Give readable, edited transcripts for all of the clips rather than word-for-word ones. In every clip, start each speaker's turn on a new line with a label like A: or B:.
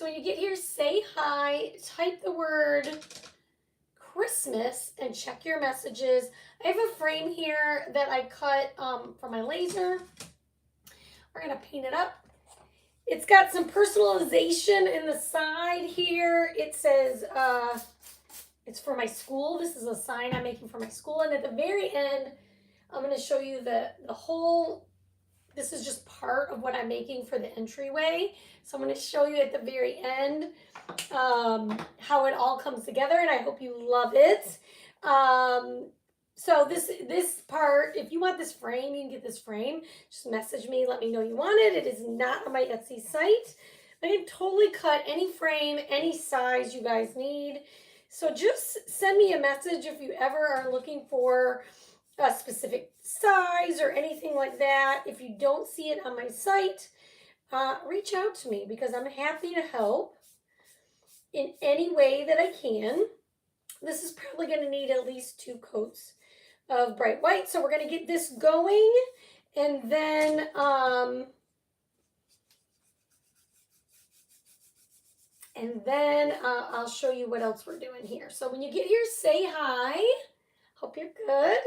A: So when you get here, say hi, type the word Christmas, and check your messages. I have a frame here that I cut from my laser. We're going to paint it up. It's got some personalization in the side here. It says it's for my school. This is a sign I'm making for my school. And at the very end, I'm going to show you the whole, this is just part of what I'm making for the entryway. So I'm going to show you at the very end how it all comes together, and I hope you love it. So this part, if you want this frame, you can get this frame. Just message me, let me know you want it. It is not on my Etsy site. I can totally cut any frame, any size you guys need. So just send me a message if you ever are looking for a specific size or anything like that. If you don't see it on my site, reach out to me because I'm happy to help in any way that I can. This is probably going to need at least 2 coats of bright white. So we're going to get this going, and then I'll show you what else we're doing here. So when you get here, say hi. Hope you're good.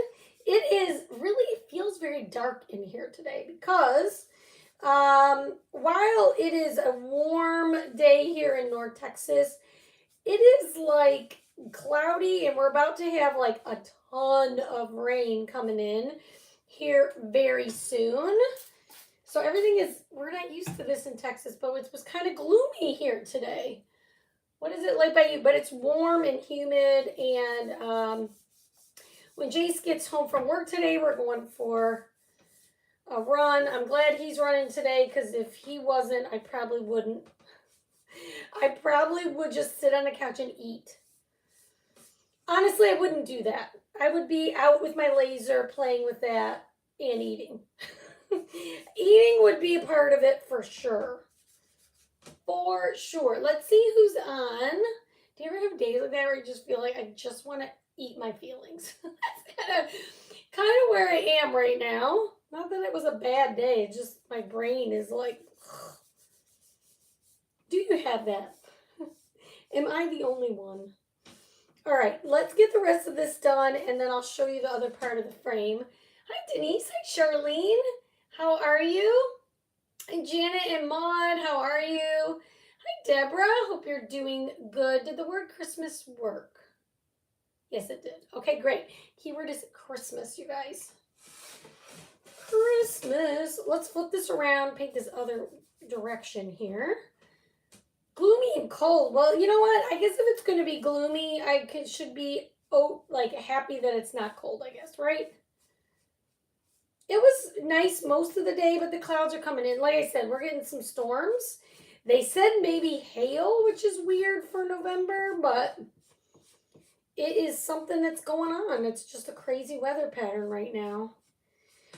A: It feels very dark in here today because while it is a warm day here in North Texas, it is like cloudy, and we're about to have like a ton of rain coming in here very soon. So everything is, we're not used to this in Texas, but it was kind of gloomy here today. What is it like by you? But it's warm and humid, and when Jace gets home from work today, we're going for a run. I'm glad he's running today because if he wasn't, I probably wouldn't. I probably would just sit on the couch and eat. Honestly, I wouldn't do that. I would be out with my laser playing with that and eating. Eating would be a part of it for sure. For sure. Let's see who's on. Do you ever have days like that where you just feel like I just want to eat my feelings? That's kind of where I am right now. Not that it was a bad day, just my brain is like, ugh. Do you have that? Am I the only one? All right, let's get the rest of this done, and then I'll show you the other part of the frame. Hi, Denise. Hi, Charlene. How are you? And Janet and Maud, how are you? Hi, Deborah. Hope you're doing good. Did the word Christmas work? Yes, it did. Okay, great. Keyword is Christmas, you guys. Christmas. Let's flip this around, paint this other direction here. Gloomy and cold. Well, you know what? I guess if it's going to be gloomy, should be like happy that it's not cold, I guess, right? It was nice most of the day, but the clouds are coming in. Like I said, we're getting some storms. They said maybe hail, which is weird for November, but it is something that's going on. It's just a crazy weather pattern right now.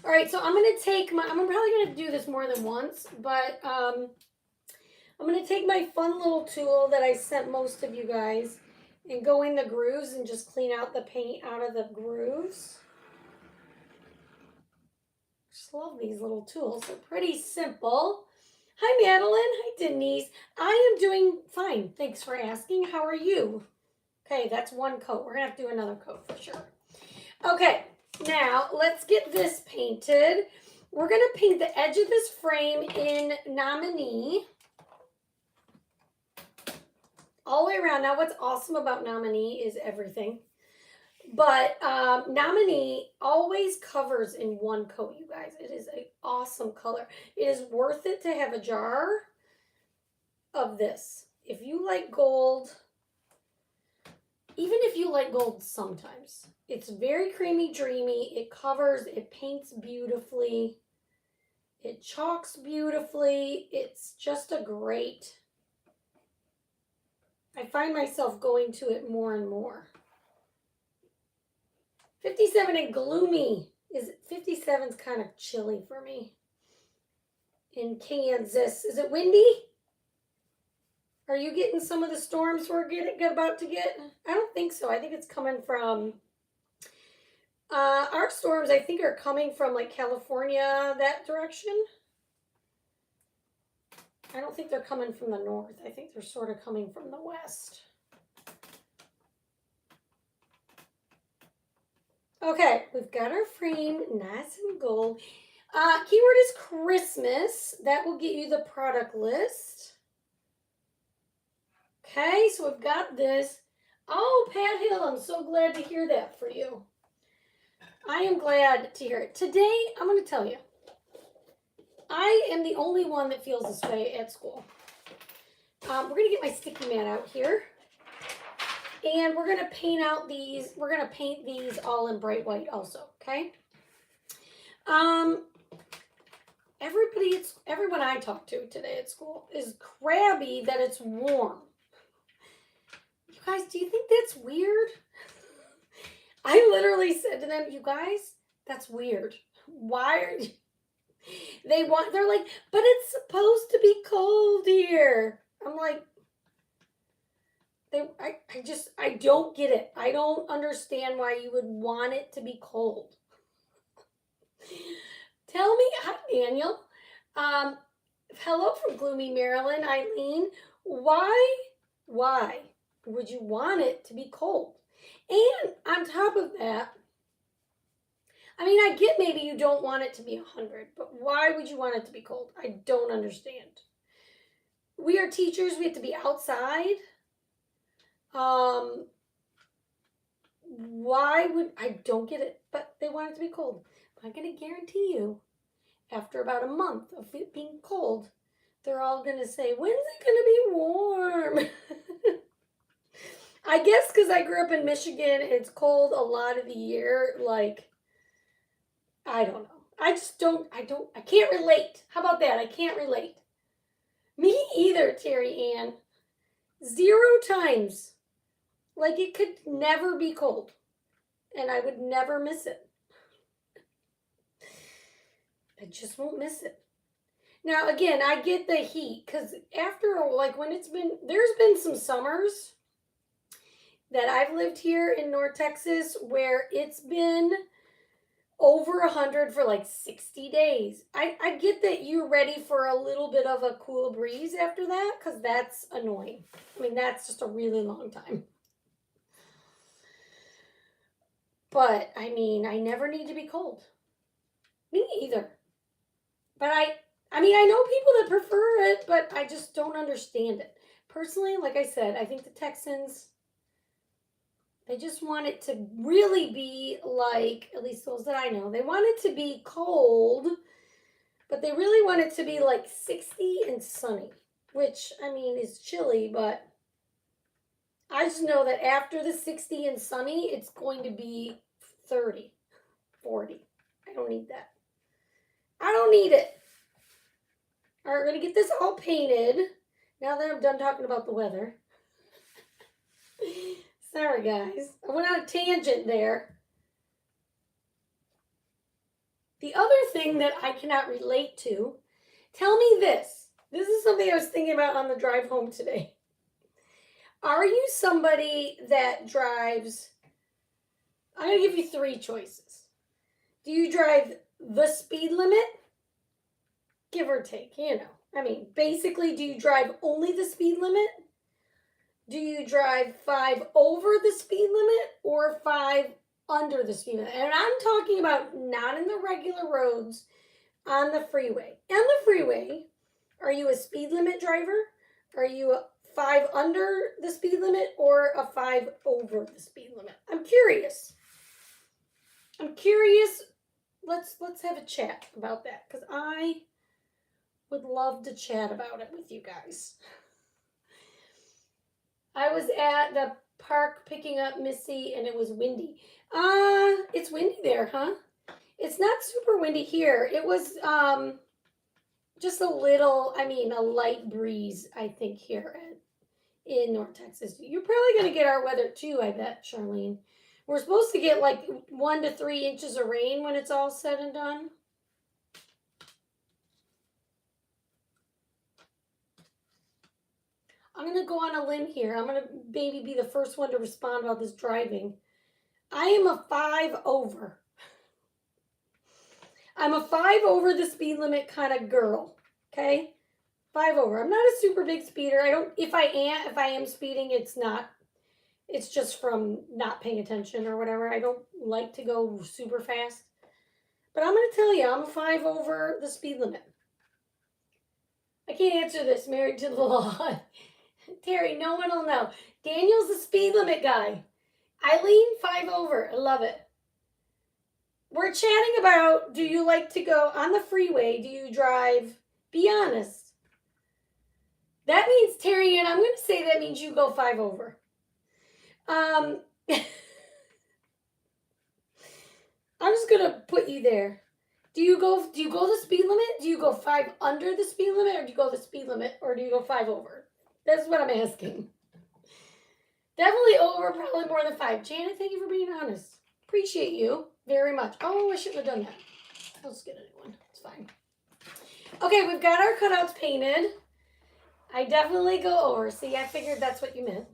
A: All right, so I'm going to take I'm probably going to do this more than once, but I'm going to take my fun little tool that I sent most of you guys and go in the grooves and just clean out the paint out of the grooves. Just love these little tools. They're pretty simple. Hi, Madeline. Hi, Denise. I am doing fine. Thanks for asking. How are you? Okay, that's one coat. We're going to have to do another coat for sure. Okay, now let's get this painted. We're going to paint the edge of this frame in Nominee all the way around. Now, what's awesome about Nominee is everything. But Nominee always covers in one coat, you guys. It is an awesome color. It is worth it to have a jar of this. If you like gold, even if you like gold sometimes, it's very creamy, dreamy. It covers, it paints beautifully. It chalks beautifully. It's just a great, I find myself going to it more and more. 57 and gloomy. 57's kind of chilly for me. In Kansas. Is it windy? Are you getting some of the storms we're about to get? I don't think so. I think it's coming from our storms, I think, are coming from like California, that direction. I don't think they're coming from the north. I think they're sort of coming from the west. Okay, we've got our frame nice and gold. Keyword is Christmas. That will get you the product list. Okay, so we've got this. Oh, Pat Hill, I'm so glad to hear that for you. I am glad to hear it. Today, I'm going to tell you, I am the only one that feels this way at school. We're going to get my sticky mat out here. And we're going to paint out these. We're going to paint these all in bright white also, okay? Everyone I talked to today at school is crabby that it's warm. You guys, do you think that's weird? I literally said to them, you guys, that's weird. Why are you? They're like, but it's supposed to be cold here. I'm like, I don't get it. I don't understand why you would want it to be cold. Tell me, hi Daniel. Hello from gloomy Maryland, Eileen. Why would you want it to be cold? And on top of that, I mean, I get maybe you don't want it to be 100, but why would you want it to be cold? I don't understand. We are teachers. We have to be outside. Why would, I don't get it, but they want it to be cold. But I'm going to guarantee you, after about a month of it being cold, they're all going to say, when's it going to be warm? I guess because I grew up in Michigan and it's cold a lot of the year, like, I don't know. I can't relate. How about that? I can't relate. Me either, Terry Ann. 0 times. Like, it could never be cold. And I would never miss it. I just won't miss it. Now, again, I get the heat. Because after, like, when there's been some summers that I've lived here in North Texas where it's been over 100 for like 60 days. I get that you're ready for a little bit of a cool breeze after that, because that's annoying. I mean, that's just a really long time. But, I mean, I never need to be cold. Me either. But I mean, I know people that prefer it, but I just don't understand it. Personally, like I said, I think the Texans, they just want it to really be like, at least those that I know, they want it to be cold, but they really want it to be like 60 and sunny, which, I mean, is chilly, but I just know that after the 60 and sunny, it's going to be 30, 40. I don't need that. I don't need it. All right, we're going to get this all painted now that I'm done talking about the weather. Sorry, guys. I went on a tangent there. The other thing that I cannot relate to, tell me this. This is something I was thinking about on the drive home today. Are you somebody that drives, I'm going to give you 3 choices. Do you drive the speed limit? Give or take, you know. I mean, basically, do you drive only the speed limit? Do you drive 5 over the speed limit or 5 under the speed limit? And I'm talking about not in the regular roads, on the freeway. On the freeway, are you a speed limit driver? Are you a 5 under the speed limit or a 5 over the speed limit? I'm curious. Let's have a chat about that, because I would love to chat about it with you guys. I was at the park picking up Missy and it was windy. It's windy there, huh? It's not super windy here. It was just a little, I mean, a light breeze, I think, here in North Texas. You're probably going to get our weather too, I bet, Charlene. We're supposed to get like 1 to 3 inches of rain when it's all said and done. I'm going to go on a limb here. I'm going to maybe be the first one to respond about this driving. I am a 5 over. I'm a 5 over the speed limit kind of girl, okay? 5 over. I'm not a super big speeder. If I am speeding, it's just from not paying attention or whatever. I don't like to go super fast. But I'm going to tell you, I'm a 5 over the speed limit. I can't answer this, married to the law. Terry, no one will know. Daniel's the speed limit guy. Eileen, 5 over. I love it. We're chatting about, do you like to go on the freeway? Do you drive? Be honest. That means, Terry, and I'm going to say that means you go 5 over. I'm just going to put you there. Do you go the speed limit? Do you go 5 under the speed limit, or do you go the speed limit, or do you go 5 over? That's what I'm asking. Definitely over, probably more than 5. Janet, thank you for being honest. Appreciate you very much. Oh, I shouldn't have done that. I'll just get a new one. It's fine. Okay, we've got our cutouts painted. I definitely go over. See, I figured that's what you meant.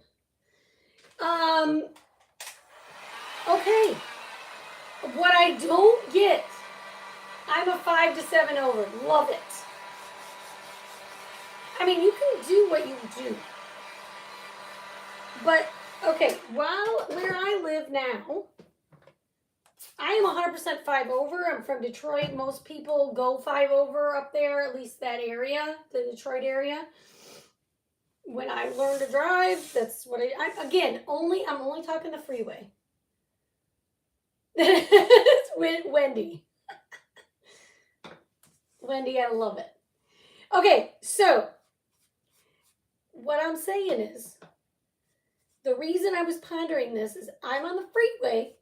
A: Okay. What I don't get, I'm a 5 to 7 over. Love it. I mean, you can do what you do. But, okay, where I live now, I am 100% 5 over. I'm from Detroit. Most people go 5 over up there, at least that area, the Detroit area. When I learned to drive, that's what I'm only talking the freeway. Wendy. Wendy, I love it. Okay, so what I'm saying is, the reason I was pondering this is I'm on the freeway,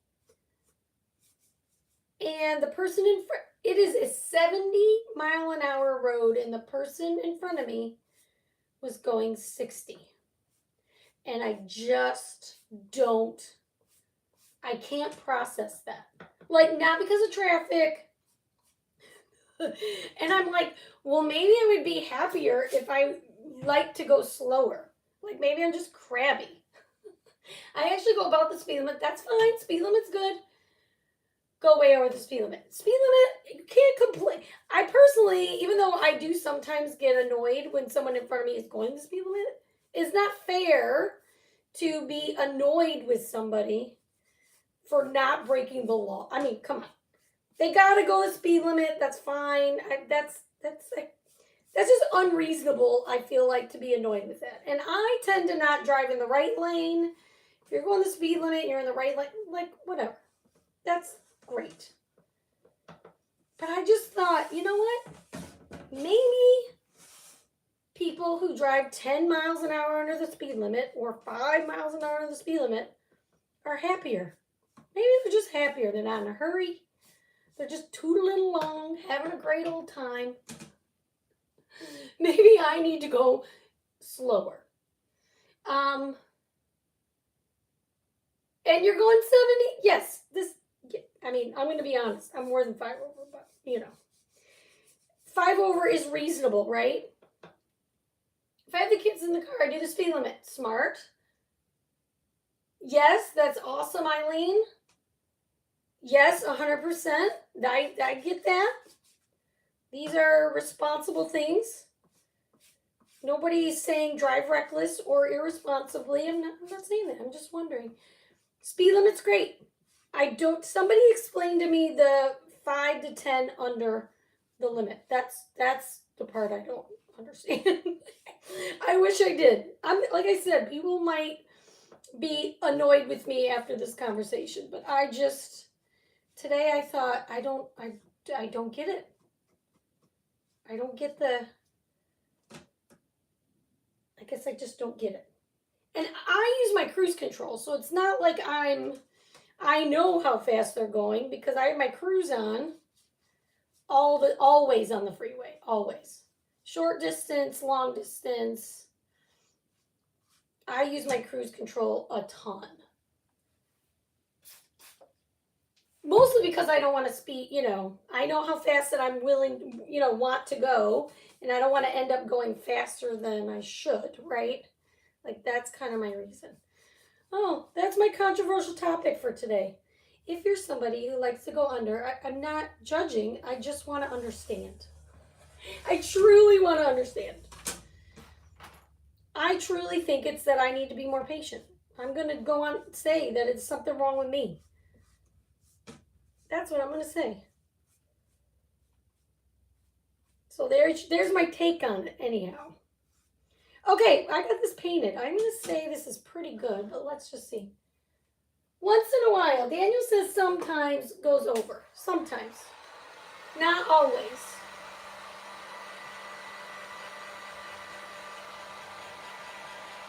A: and the person in front, it is a 70-mile-an-hour road, and the person in front of me was going 60. And I can't process that. Like, not because of traffic. And I'm like, well, maybe I would be happier if I like to go slower. Like, maybe I'm just crabby. I actually go about the speed limit. That's fine. Speed limit's good. Go way over the speed limit. Speed limit, you can't complain. I personally, even though I do sometimes get annoyed when someone in front of me is going the speed limit, it's not fair to be annoyed with somebody for not breaking the law. I mean, come on. They gotta go the speed limit. That's fine. That's just unreasonable, I feel like, to be annoyed with that. And I tend to not drive in the right lane. If you're going the speed limit, you're in the right lane, like, whatever. That's great. But I just thought, you know what? Maybe people who drive 10 miles an hour under the speed limit or 5 miles an hour under the speed limit are happier. Maybe they're just happier. They're not in a hurry. They're just tootling along, having a great old time. Maybe I need to go slower. And you're going 70? Yes. I'm going to be honest. I'm more than 5 over, but, 5 over is reasonable, right? If I have the kids in the car, I do the speed limit. Smart. Yes, that's awesome, Eileen. Yes, 100%. I get that. These are responsible things. Nobody's saying drive reckless or irresponsibly. I'm not saying that. I'm just wondering. Speed limit's great. Somebody explained to me the 5 to 10 under the limit. That's the part I don't understand. I wish I did. Like I said, people might be annoyed with me after this conversation, but today I thought I don't get it. I don't get I guess I just don't get it. And I use my cruise control, so it's not like I know how fast they're going because I have my cruise on always on the freeway, always. Short distance, long distance. I use my cruise control a ton. Mostly because I don't want to speed, I know how fast that I'm willing, want to go, and I don't want to end up going faster than I should, right? Like, that's kind of my reason. Oh, that's my controversial topic for today. If you're somebody who likes to go under, I'm not judging. I just want to understand. I truly want to understand. I truly think it's that I need to be more patient. I'm going to go on and say that it's something wrong with me. That's what I'm going to say. So there's my take on it anyhow. Okay, I got this painted. I'm going to say this is pretty good, but let's just see. Once in a while, Daniel says sometimes goes over. Sometimes. Not always.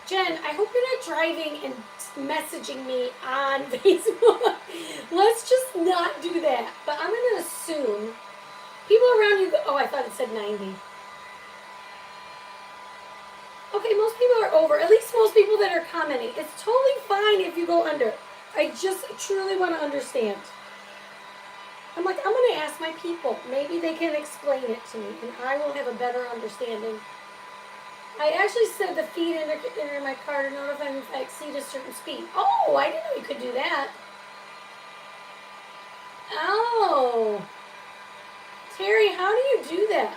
A: Jen, I hope you're not driving and messaging me on Facebook. Let's just not do that. But I'm going to assume people around you go, oh, I thought it said 90. Okay, most people are over. At least most people that are commenting. It's totally fine if you go under. I just truly want to understand. I'm like, I'm going to ask my people. Maybe they can explain it to me, and I will have a better understanding. I actually set the feed indicator in my car to notify me if I exceed a certain speed. Oh, I didn't know you could do that. Oh. Terry, how do you do that?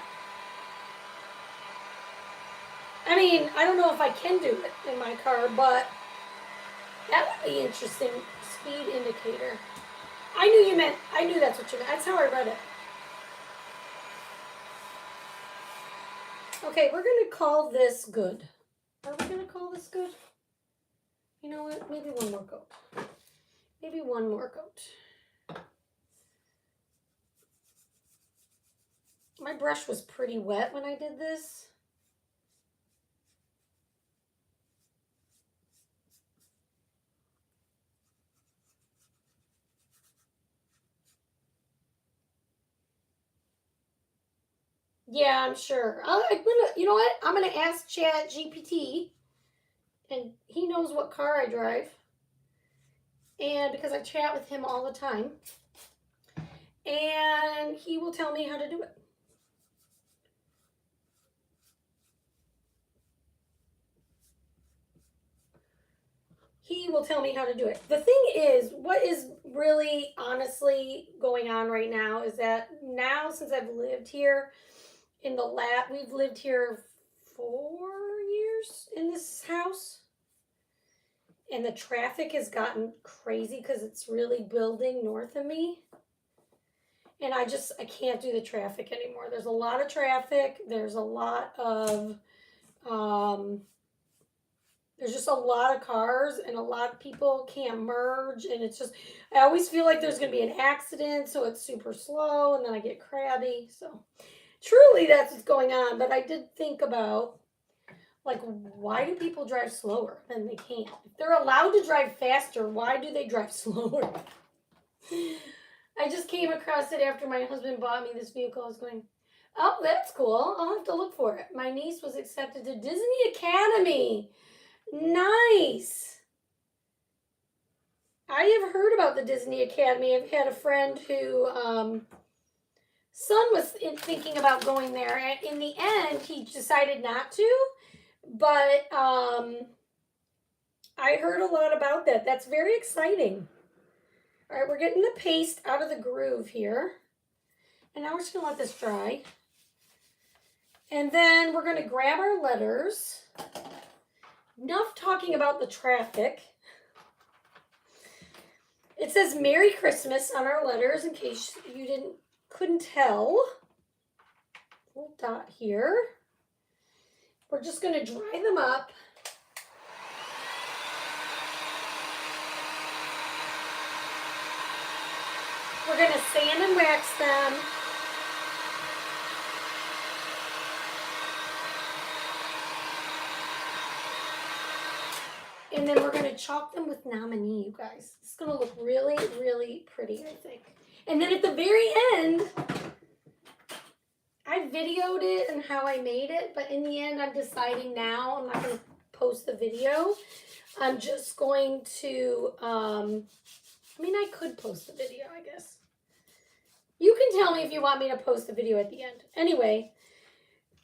A: I mean, I don't know if I can do it in my car, but that would be interesting. Speed indicator. I knew that's what you meant. That's how I read it. Okay, we're going to call this good. Are we going to call this good? You know what? Maybe one more coat. Maybe one more coat. My brush was pretty wet when I did this. Yeah, I'm sure. You know what? I'm gonna ask Chat GPT, and he knows what car I drive, and because I chat with him all the time, and he will tell me how to do it. He will tell me how to do it. The thing is, what is really honestly going on right now is that now since I've lived here we've lived here 4 years in this house, and the traffic has gotten crazy because it's really building north of me, and I can't do the traffic anymore. There's a lot of traffic. There's a lot of there's just a lot of cars, and a lot of people can't merge, and it's just I always feel like there's going to be an accident, so it's super slow, and then I get crabby. So truly that's what's going on. But I did think about, like, why do people drive slower than they can? If they're allowed to drive faster, why do they drive slower? I just came across it after my husband bought me this vehicle. I was going, oh, that's cool. I'll have to look for it. My niece was accepted to Disney Academy. Nice. I have heard about the Disney Academy. I've had a friend who son was thinking about going there, and in the end he decided not to, but I heard a lot about that. That's very exciting. All right, we're getting the paste out of the groove here, and now we're just gonna let this dry, and then we're gonna grab our letters. Enough talking about the traffic. It says Merry Christmas on our letters, in case you couldn't tell. Little dot here. We're just going to dry them up. We're going to sand and wax them. And then we're going to chalk them with Nominee, you guys. It's going to look really, really pretty, I think. And then at the very end, I videoed it and how I made it, but in the end, I'm deciding now I'm not going to post the video. I'm just going to, I could post the video, I guess. You can tell me if you want me to post the video at the end. Anyway,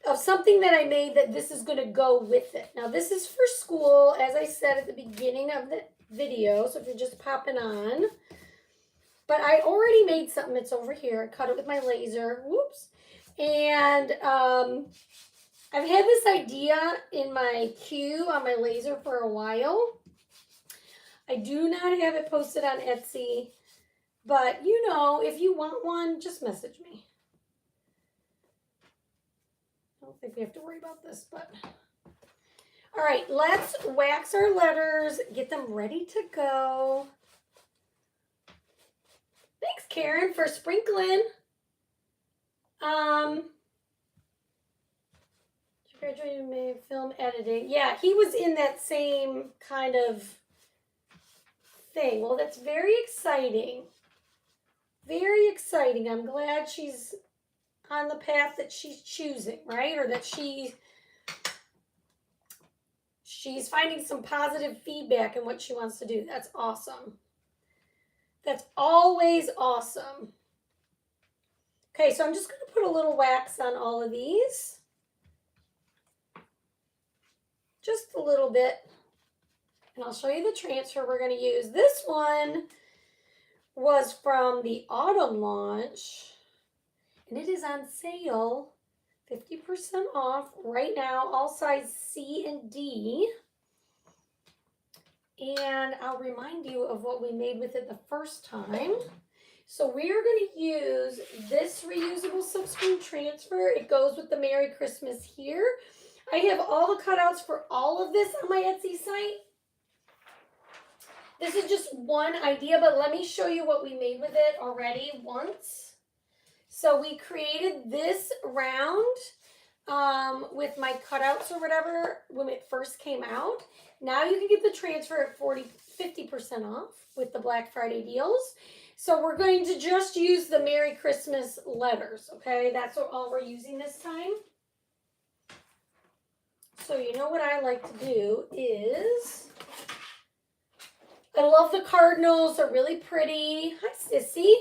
A: of something that I made that this is going to go with it. Now, this is for school, as I said at the beginning of the video, so if you're just popping on. But I already made something. It's over here. I cut it with my laser. Whoops. And I've had this idea in my queue on my laser for a while. I do not have it posted on Etsy, but you know, if you want one, just message me. I don't think we have to worry about this, but all right, let's wax our letters, get them ready to go. Thanks, Karen, for sprinkling. She graduated in film editing. Yeah, he was in that same kind of thing. Well, that's very exciting. Very exciting. I'm glad she's on the path that she's choosing, right? Or that she's finding some positive feedback in what she wants to do. That's awesome. That's always awesome. Okay, so I'm just going to put a little wax on all of these. Just a little bit. And I'll show you the transfer we're going to use. This one was from the autumn launch. And it is on sale. 50% off right now, all size C and D. And I'll remind you of what we made with it the first time. So we are going to use this reusable silkscreen transfer. It goes with the Merry Christmas here. I have all the cutouts for all of this on my Etsy site. This is just one idea, but let me show you what we made with it already once. So we created this round with my cutouts or whatever when it first came out. Now you can get the transfer at 50% off with the Black Friday deals. So we're going to just use the Merry Christmas letters, okay? That's all we're using this time. So you know what I like to do is, I love the cardinals. They're really pretty. Hi, Sissy.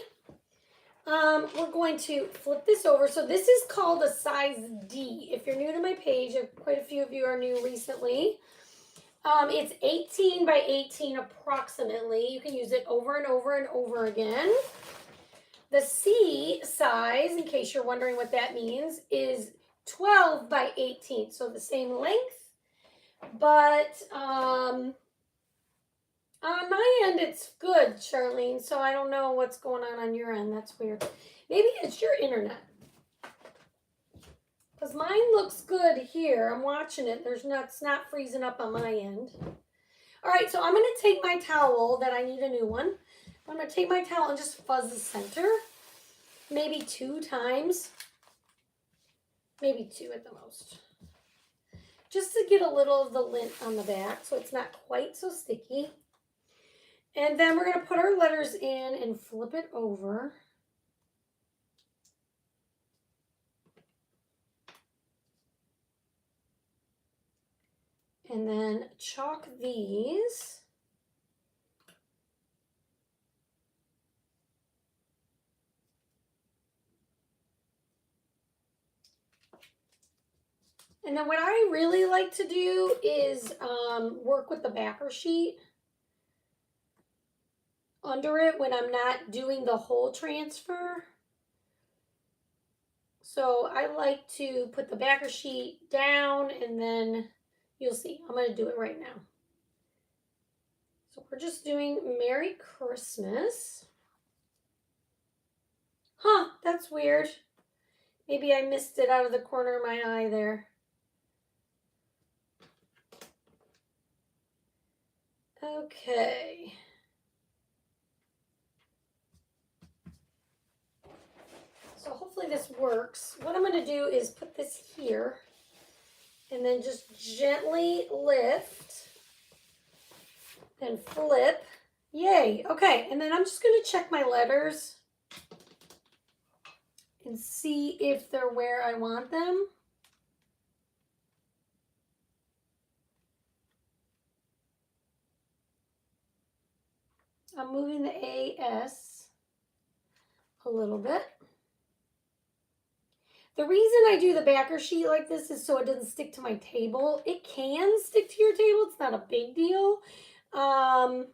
A: We're going to flip this over. So this is called a size D. If you're new to my page, quite a few of you are new recently. It's 18 by 18 approximately. You can use it over and over and over again. The C size, in case you're wondering what that means, is 12 by 18. So the same length, but on my end, it's good, Charlene, so I don't know what's going on your end. That's weird. Maybe it's your internet. Because mine looks good here. I'm watching it. It's not freezing up on my end. All right, so I'm going to take my towel that I need a new one. I'm going to take my towel and just fuzz the center. Maybe 2 times. Maybe 2 at the most. Just to get a little of the lint on the back so it's not quite so sticky. And then we're going to put our letters in and flip it over. And then chalk these. And then what I really like to do is work with the backer sheet under it when I'm not doing the whole transfer. So I like to put the backer sheet down and then you'll see. I'm going to do it right now. So we're just doing Merry Christmas. Huh, that's weird. Maybe I missed it out of the corner of my eye there. Okay. So hopefully this works. What I'm going to do is put this here and then just gently lift and flip. Yay. Okay. And then I'm just going to check my letters and see if they're where I want them. I'm moving the AS a little bit. The reason I do the backer sheet like this is so it doesn't stick to my table. It can stick to your table. It's not a big deal. But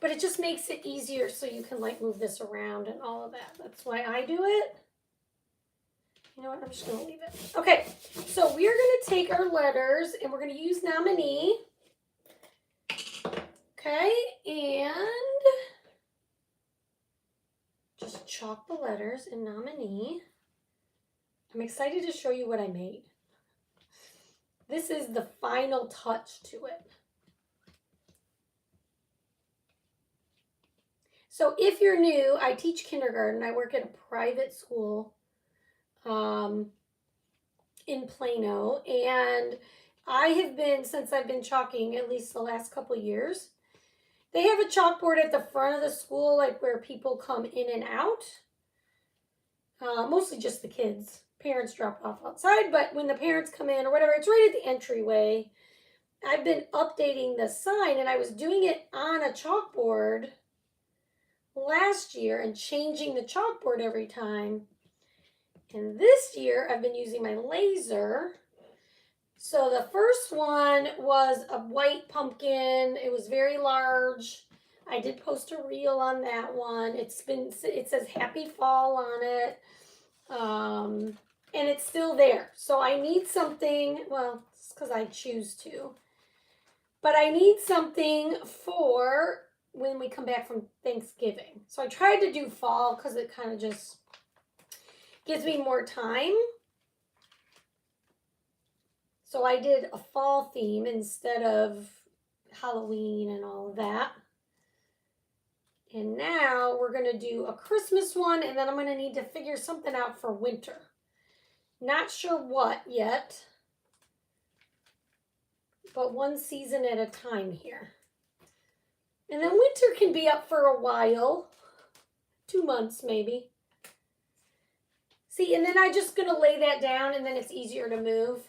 A: it just makes it easier so you can like move this around and all of that. That's why I do it. You know what? I'm just going to leave it. Okay, so we're going to take our letters and we're going to use nominee. Okay, and just chalk the letters in nominee. I'm excited to show you what I made. This is the final touch to it. So if you're new, I teach kindergarten. I work at a private school in Plano, and I have been, since I've been chalking, at least the last couple years. They have a chalkboard at the front of the school, like where people come in and out. Mostly just the kids. Parents drop off outside, but when the parents come in or whatever, it's right at the entryway. I've been updating the sign, and I was doing it on a chalkboard last year and changing the chalkboard every time. And this year I've been using my laser. So the first one was a white pumpkin. It was very large. I did post a reel on that one. It says Happy Fall on it. And it's still there. So I need something, well, it's because I choose to. But I need something for when we come back from Thanksgiving. So I tried to do fall because it kind of just gives me more time. So I did a fall theme instead of Halloween and all of that. And now we're going to do a Christmas one, and then I'm going to need to figure something out for winter. Not sure what yet, but one season at a time here. And then winter can be up for a while, 2 months maybe. See, and then I'm just going to lay that down, and then it's easier to move.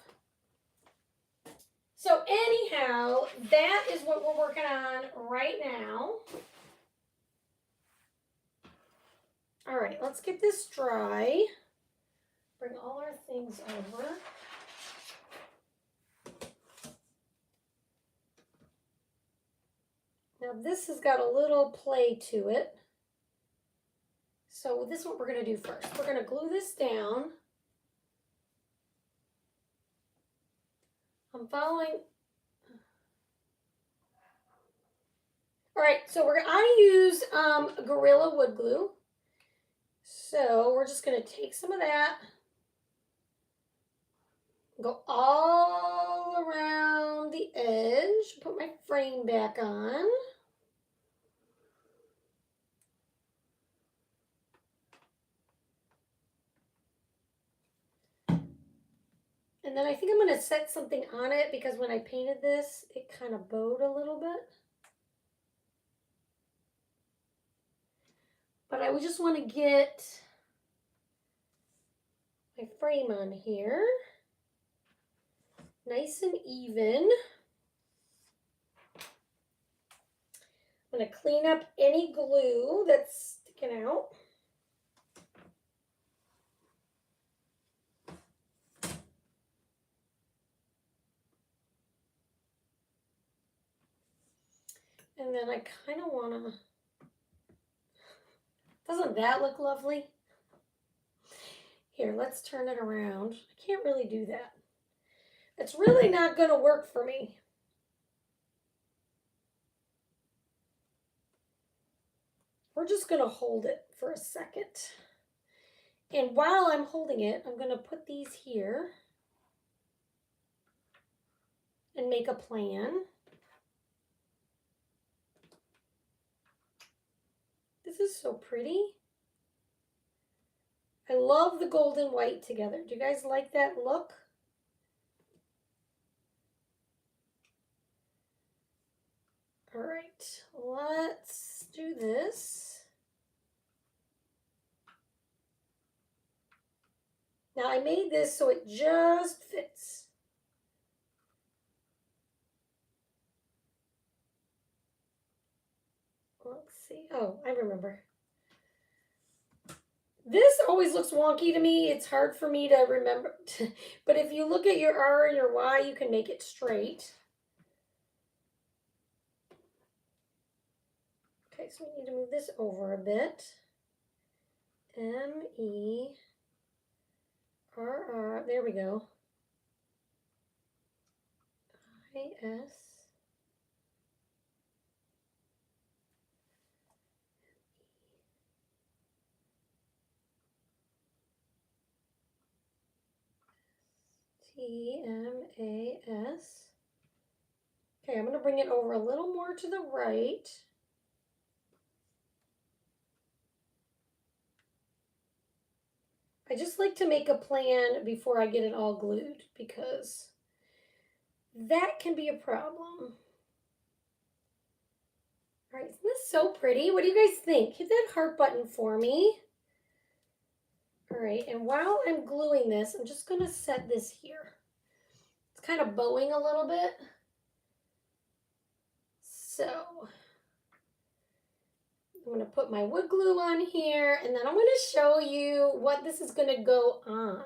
A: So anyhow, that is what we're working on right now. All right, let's get this dry. Bring all our things over. Now this has got a little play to it. So this is what we're going to do first. We're going to glue this down. I'm following. All right, so I use Gorilla Wood Glue. So we're just going to take some of that, go all around the edge, put my frame back on. And then I think I'm going to set something on it because when I painted this, it kind of bowed a little bit. But I would just want to get my frame on here. Nice and even. I'm going to clean up any glue that's sticking out. And then I kind of want to, doesn't that look lovely? Here, let's turn it around. I can't really do that. It's really not going to work for me. We're just going to hold it for a second. And while I'm holding it, I'm going to put these here and make a plan. This is so pretty. I love the gold and white together. Do you guys like that look? All right, let's do this. Now I made this so it just fits. Let's see. Oh, I remember. This always looks wonky to me. It's hard for me to remember. But if you look at your R and your Y, you can make it straight. Okay, so we need to move this over a bit. M-E-R-I. There we go. IS. TMAS. Okay, I'm going to bring it over a little more to the right. I just like to make a plan before I get it all glued because that can be a problem. All right, isn't this so pretty? What do you guys think? Hit that heart button for me. All right, and while I'm gluing this, I'm just going to set this here. It's kind of bowing a little bit. So I'm going to put my wood glue on here, and then I'm going to show you what this is going to go on.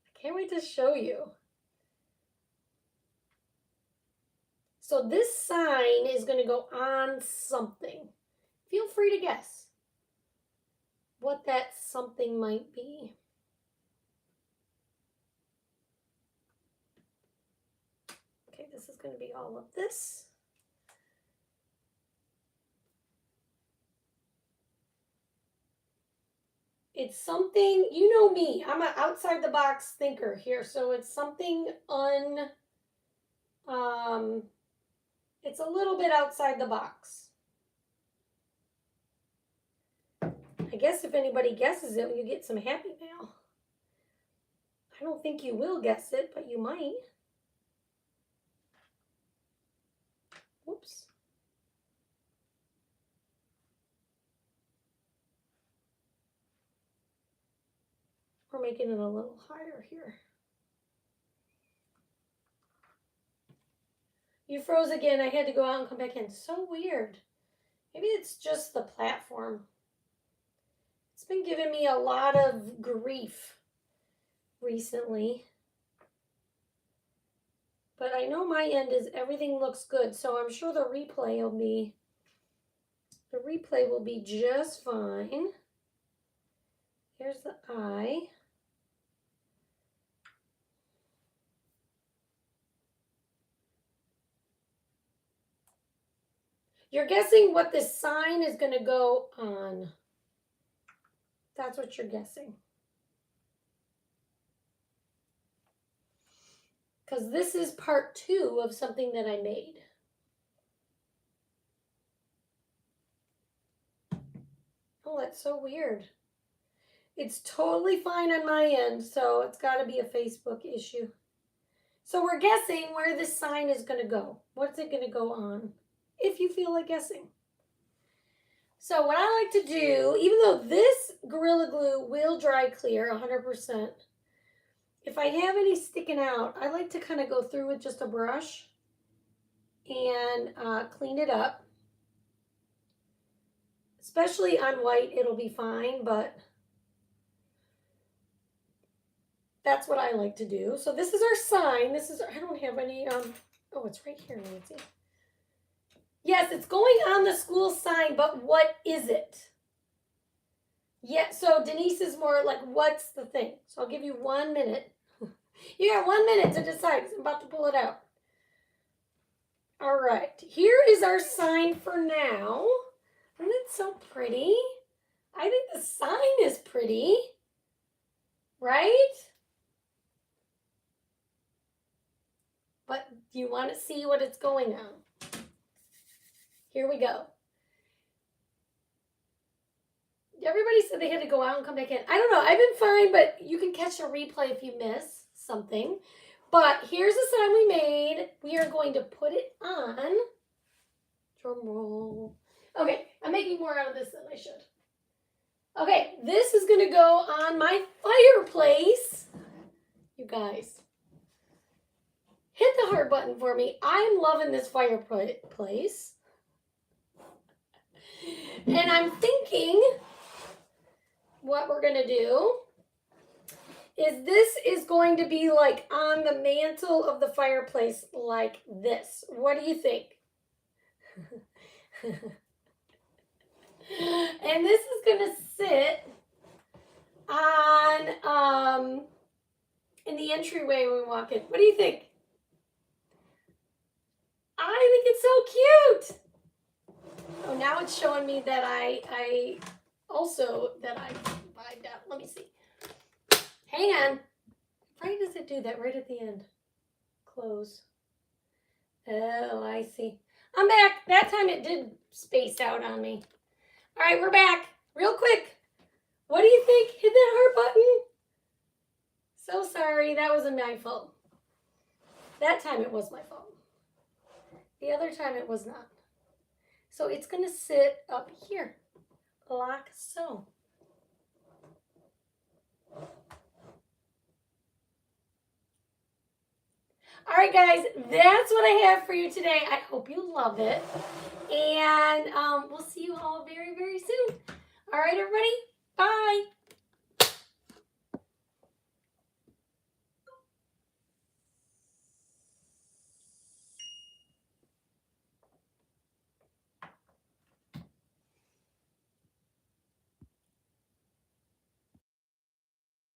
A: I can't wait to show you. So this sign is going to go on something. Feel free to guess what that something might be. Okay, this is going to be all of this. It's something, you know me, I'm an outside the box thinker here. So it's something it's a little bit outside the box. I guess if anybody guesses it, you get some happy mail. I don't think you will guess it, but you might. Whoops. We're making it a little higher here. You froze again. I had to go out and come back in. So weird. Maybe it's just the platform. It's been giving me a lot of grief recently. But I know my end is everything looks good, so I'm sure the replay will be just fine. Here's the eye. You're guessing what this sign is going to go on. That's what you're guessing. Because this is part 2 of something that I made. Oh, that's so weird. It's totally fine on my end, so it's got to be a Facebook issue. So we're guessing where this sign is going to go. What's it going to go on? If you feel like guessing. So what I like to do, even though this Gorilla Glue will dry clear 100%, if I have any sticking out, I like to kind of go through with just a brush and clean it up. Especially on white, it'll be fine, but that's what I like to do. So this is our sign. I don't have any, oh, it's right here, Nancy. Yes, it's going on the school sign, but what is it? Yeah, so Denise is more like, what's the thing? So I'll give you 1 minute. You got 1 minute to decide because I'm about to pull it out. All right, here is our sign for now. Isn't it so pretty? I think the sign is pretty, right? But do you want to see what it's going on? Here we go. Everybody said they had to go out and come back in. I don't know. I've been fine, but you can catch a replay if you miss something. But here's the sign we made. We are going to put it on. Drum roll. Okay, I'm making more out of this than I should. Okay, this is going to go on my fireplace. You guys, hit the heart button for me. I'm loving this fireplace. And I'm thinking what we're going to do is this is going to be like on the mantle of the fireplace like this. What do you think? And this is going to sit on in the entryway when we walk in. What do you think? I think it's so cute. Oh, now it's showing me that I also that I buy that. Let me see. Hang on. Why does it do that right at the end? Close. Oh, I see. I'm back. That time it did space out on me. All right, we're back. Real quick. What do you think? Hit that heart button. So sorry. That wasn't my fault. That time it was my fault. The other time it was not. So it's going to sit up here, like so. All right, guys, that's what I have for you today. I hope you love it. And we'll see you all very, very soon. All right, everybody. Bye.